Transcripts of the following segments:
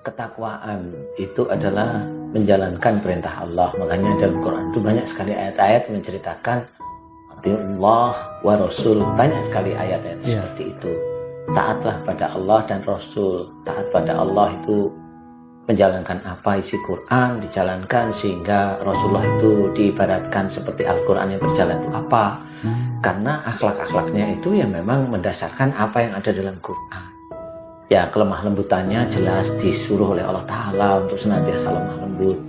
ketakwaan itu adalah menjalankan perintah Allah. Makanya dalam Quran itu banyak sekali ayat-ayat menceritakan Allah wa Rasul. Banyak sekali ayat-ayat seperti itu. Taatlah pada Allah dan Rasul. Taat pada Allah itu menjalankan apa isi Quran dijalankan, sehingga Rasulullah itu diibaratkan seperti Al-Quran yang berjalan itu apa? Karena akhlak-akhlaknya itu ya memang mendasarkan apa yang ada dalam Quran. Ya, kelemah lembutannya jelas disuruh oleh Allah Ta'ala untuk senantiasa lemah lembut.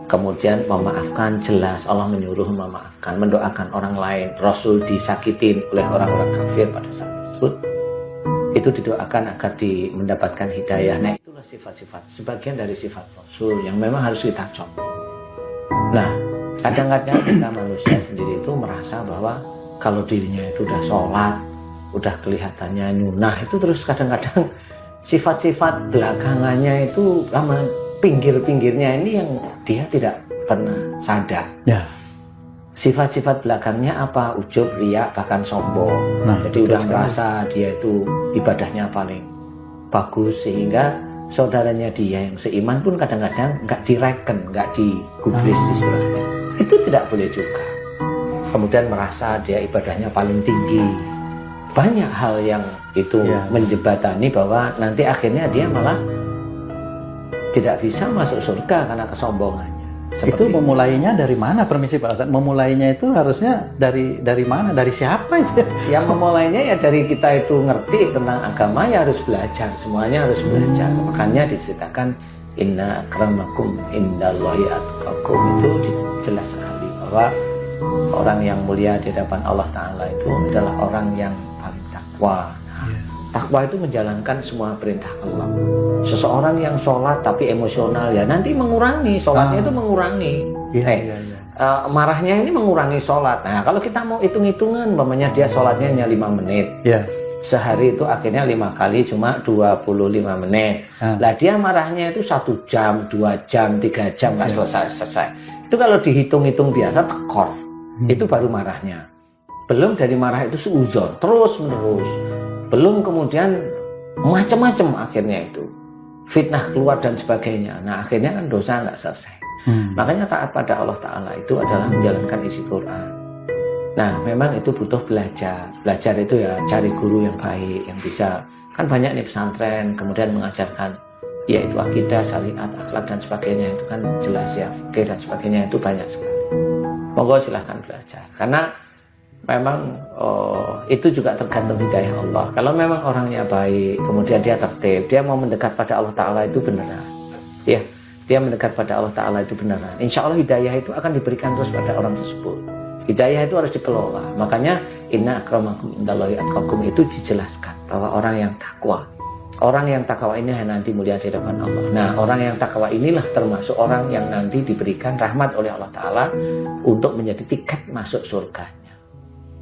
Kemudian memaafkan, jelas Allah menyuruh memaafkan, mendoakan orang lain. Rasul disakitin oleh orang-orang kafir pada saat tersebut, itu didoakan agar mendapatkan hidayah. Nah, itulah sifat-sifat, sebagian dari sifat Rasul yang memang harus kita contoh. Nah, kadang-kadang kita manusia sendiri itu merasa bahwa kalau dirinya itu udah sholat, udah kelihatannya nyunah, itu terus kadang-kadang sifat-sifat belakangannya itu sama pinggir-pinggirnya ini yang dia tidak pernah sadar. Ya. Sifat-sifat belakangnya apa? Ujub, riya, bahkan sombong. Nah, jadi udah merasa dia itu ibadahnya paling bagus, sehingga saudaranya dia yang seiman pun kadang-kadang nggak direken, nggak digubris istilahnya. Itu tidak boleh juga. Kemudian merasa dia ibadahnya paling tinggi. Banyak hal yang itu menjebatani bahwa nanti akhirnya dia malah tidak bisa masuk surga karena kesombongannya. Itu memulainya dari mana, permisi Pak Ustadz? Memulainya itu harusnya dari mana? Dari siapa itu? Yang memulainya ya dari kita itu ngerti tentang agama, ya harus belajar. Semuanya harus belajar. Makanya diceritakan inna akramakum indallahi atqakum, itu jelas sekali bahwa orang yang mulia di hadapan Allah Ta'ala itu adalah orang yang paling takwa. Takwa itu menjalankan semua perintah Allah. Seseorang yang sholat tapi emosional, ya nanti mengurangi sholatnya, itu mengurangi. Marahnya ini mengurangi sholat. Nah, kalau kita mau hitung-hitungan, umpamanya dia sholatnya hanya 5 menit. Sehari itu akhirnya 5 kali cuma 25 menit. Lah dia marahnya itu 1 jam, 2 jam, 3 jam nggak selesai. Itu kalau dihitung-hitung biasa tekor. Itu baru marahnya. Belum dari marah itu suuzon, terus menerus. Belum kemudian macam-macam akhirnya itu fitnah keluar dan sebagainya. Nah, akhirnya kan dosa nggak selesai. Makanya taat pada Allah Ta'ala itu adalah menjalankan isi Quran. Nah, memang itu butuh belajar. Belajar itu ya cari guru yang baik, yang bisa. Kan banyak nih pesantren kemudian mengajarkan yaitu akidah, syariat, akhlak dan sebagainya. Itu kan jelas ya, fikih dan sebagainya itu banyak sekali. Monggo silahkan belajar. Karena memang itu juga tergantung hidayah Allah. Kalau memang orangnya baik, kemudian dia tertib, dia mau mendekat pada Allah Ta'ala itu beneran. Ya, dia mendekat pada Allah Ta'ala itu beneran. Insya Allah hidayah itu akan diberikan terus pada orang tersebut. Hidayah itu harus dikelola. Makanya inna akramakum indallahi atqakum itu dijelaskan bahwa orang yang takwa. Orang yang takwa ini nanti mulia di hadapan Allah. Nah, orang yang takwa inilah termasuk orang yang nanti diberikan rahmat oleh Allah Ta'ala untuk menjadi tiket masuk surga.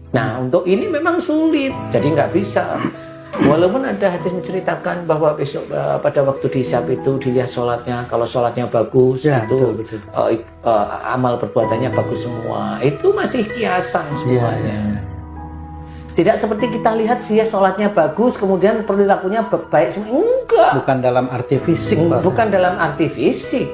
Nah, untuk ini memang sulit, jadi nggak bisa. Walaupun ada hadis menceritakan bahwa besok pada waktu dihisab itu dilihat sholatnya, kalau sholatnya bagus ya, itu betul. Amal perbuatannya bagus semua. Itu masih kiasan semuanya. Tidak seperti kita lihat sih ya, sholatnya bagus, kemudian perilakunya baik semua. Enggak. Bukan dalam arti fisik. Bukan dalam arti fisik.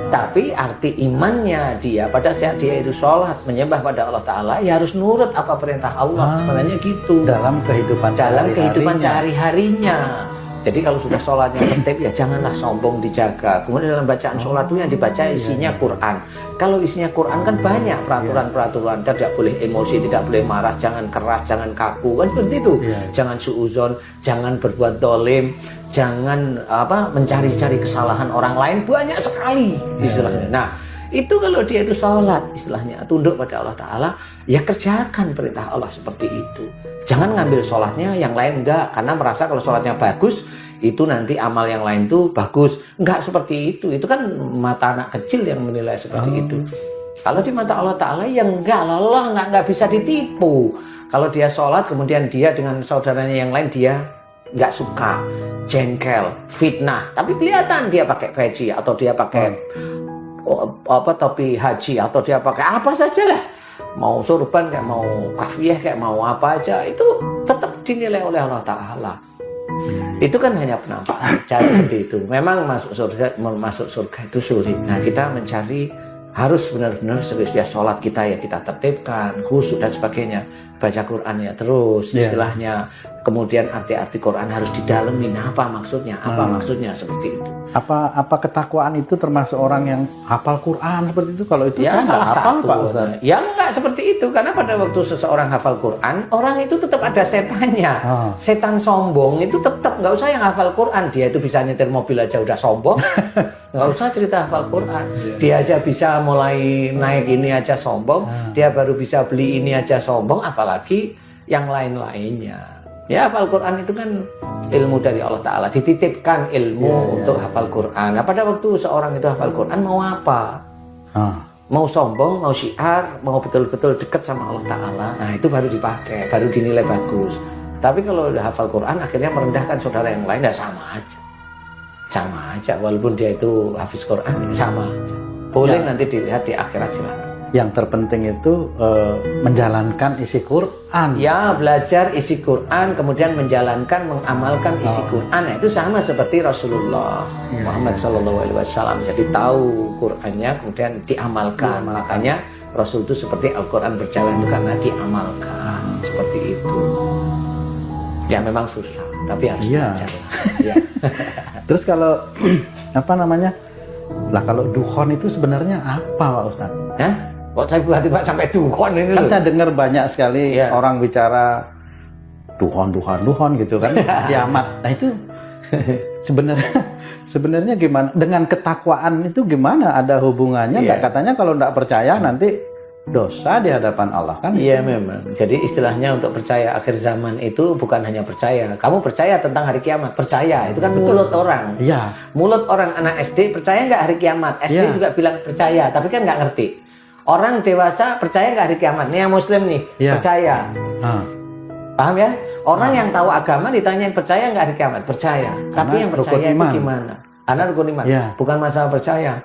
Tapi arti imannya dia. Pada saat dia itu sholat, menyembah pada Allah Ta'ala, ya harus nurut apa perintah Allah. Sebenarnya gitu. Dalam kehidupan sehari-harinya. Jadi kalau sudah sholatnya tertib, ya janganlah sombong, dijaga. Kemudian dalam bacaan sholat itu yang dibaca isinya Quran. Kalau isinya Quran kan banyak peraturan-peraturan. Tidak boleh emosi, tidak boleh marah, jangan keras, jangan kaku, kan seperti itu. Jangan suuzon, jangan berbuat dolim, jangan mencari-cari kesalahan orang lain. Banyak sekali istilahnya. Nah, itu kalau dia itu sholat istilahnya tunduk pada Allah Ta'ala, ya kerjakan perintah Allah seperti itu. Jangan ngambil sholatnya yang lain enggak, karena merasa kalau sholatnya bagus itu nanti amal yang lain tuh bagus. Enggak seperti itu. Itu kan mata anak kecil yang menilai seperti itu. Kalau di mata Allah Ta'ala ya enggak, Allah enggak bisa ditipu. Kalau dia sholat kemudian dia dengan saudaranya yang lain dia nggak suka, jengkel, fitnah, tapi kelihatan dia pakai peci atau dia pakai topi haji atau dia pakai apa saja lah, mau surban kayak mau kafiyah kayak mau apa aja, itu tetap dinilai oleh Allah Ta'ala. Itu kan hanya penampakan, cara seperti itu. Memang masuk surga itu sulit. Nah, kita mencari harus benar-benar serius ya, sholat kita ya kita tertibkan, khusyuk dan sebagainya. Baca Quran ya terus, istilahnya. Kemudian arti-arti Quran harus didalemin. Apa maksudnya? Apa maksudnya seperti itu? Apa ketakwaan itu termasuk orang yang hafal Quran seperti itu? Kalau itu ya salah hafal, satu. Pak Ustaz. Ya enggak seperti itu, karena pada waktu seseorang hafal Quran, orang itu tetap ada setannya. Setan sombong itu tetap, nggak usah yang hafal Quran, dia itu bisa nyetir mobil aja udah sombong. Nggak usah cerita hafal Quran, dia aja bisa mulai naik ini aja sombong, dia baru bisa beli ini aja sombong, apalagi yang lain-lainnya. Ya, hafal Quran itu kan ilmu dari Allah Ta'ala, dititipkan ilmu untuk hafal Quran. Nah, pada waktu seorang itu hafal Quran, mau apa? Mau sombong, mau syiar, mau betul-betul dekat sama Allah Ta'ala, nah itu baru dipakai, baru dinilai bagus. Tapi kalau udah hafal Quran, akhirnya merendahkan saudara yang lain, ya sama aja. Sama aja, walaupun dia itu hafiz Quran, sama aja. Boleh nanti dilihat di akhirat, silakan. Yang terpenting itu menjalankan isi Quran. Ya, belajar isi Quran, kemudian menjalankan, mengamalkan isi Quran. Nah, itu sama seperti Rasulullah Muhammad SAW. Jadi tahu Qurannya, kemudian diamalkan. Makanya Rasul itu seperti Al-Quran berjalan itu karena diamalkan. Seperti itu. Ya memang susah, tapi harus belajar. Ya. Terus kalau apa namanya? Lah kalau dukhon itu sebenarnya apa, Pak Ustaz? Kok saya tiba-tiba sampai dukhon ini kan loh. Saya dengar banyak sekali orang bicara dukhon gitu kan, kiamat. Nah itu sebenarnya gimana? Dengan ketakwaan itu gimana? Ada hubungannya nggak? Katanya kalau nggak percaya nanti dosa di hadapan Allah kan? Iya memang. Jadi istilahnya untuk percaya akhir zaman itu bukan hanya percaya. Kamu percaya tentang hari kiamat? Percaya. Itu kan mulut orang. Iya. Mulut orang anak SD percaya nggak hari kiamat? SD juga bilang percaya, tapi kan nggak ngerti. Orang dewasa percaya nggak hari kiamat? Nih yang Muslim nih percaya. Paham ya? Orang yang tahu agama ditanyain percaya nggak hari kiamat? Percaya. Tapi yang percaya itu gimana? Karena rukun iman, bukan masalah percaya.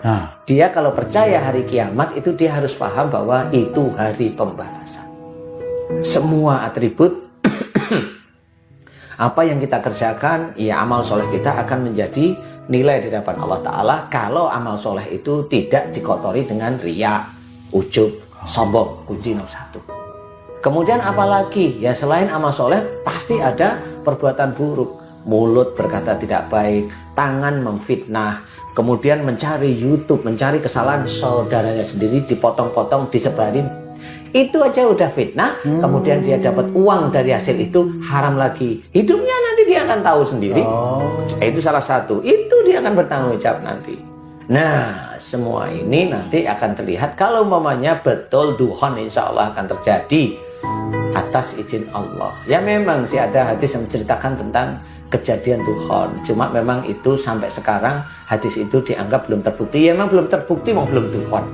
Dia kalau percaya hari kiamat itu dia harus paham bahwa itu hari pembalasan. Semua atribut apa yang kita kerjakan, ya amal soleh kita akan menjadi nilai di hadapan Allah Ta'ala kalau amal soleh itu tidak dikotori dengan riya, ujub, sombong, kunci nomor 1. Kemudian apalagi? Ya selain amal soleh pasti ada perbuatan buruk. Mulut berkata tidak baik, tangan memfitnah, kemudian mencari YouTube, mencari kesalahan saudaranya sendiri, dipotong-potong, disebarin. Itu aja udah fitnah, kemudian dia dapat uang dari hasil itu, haram lagi. Hidupnya nanti dia akan tahu sendiri. Itu salah satu, itu dia akan bertanggung jawab nanti. Nah, semua ini nanti akan terlihat kalau umpamanya betul dukhon, insya Allah akan terjadi atas izin Allah. Ya memang sih ada hadis yang menceritakan tentang kejadian dukhon. Cuma memang itu sampai sekarang hadis itu dianggap belum terbukti. Ya memang belum terbukti, mau belum dukhon.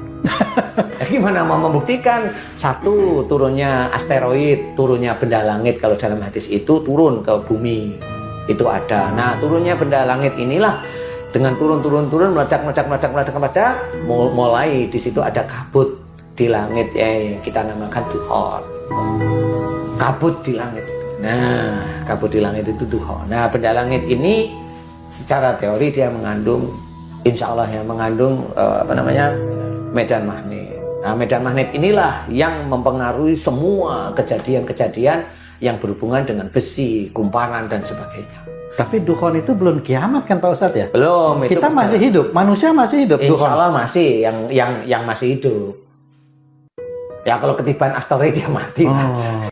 Gimana mau membuktikan? Satu, turunnya asteroid, turunnya benda langit. Kalau dalam hadis itu turun ke bumi. Itu ada. Nah, turunnya benda langit inilah dengan turun meledak, mulai di situ ada kabut di langit, kita namakan dukhon. Kabut di langit. Nah, kabut di langit itu dukhon. Nah, benda langit ini secara teori dia mengandung, insya Allah ya, mengandung medan magnet. Nah, medan magnet inilah yang mempengaruhi semua kejadian-kejadian yang berhubungan dengan besi, kumparan dan sebagainya. Tapi dukhon itu belum kiamat kan Pak Ustadz ya? Belum. Kita masih hidup, manusia masih hidup. Insya Allah masih, yang masih hidup. Ya kalau ketiban asteroid ya mati lah.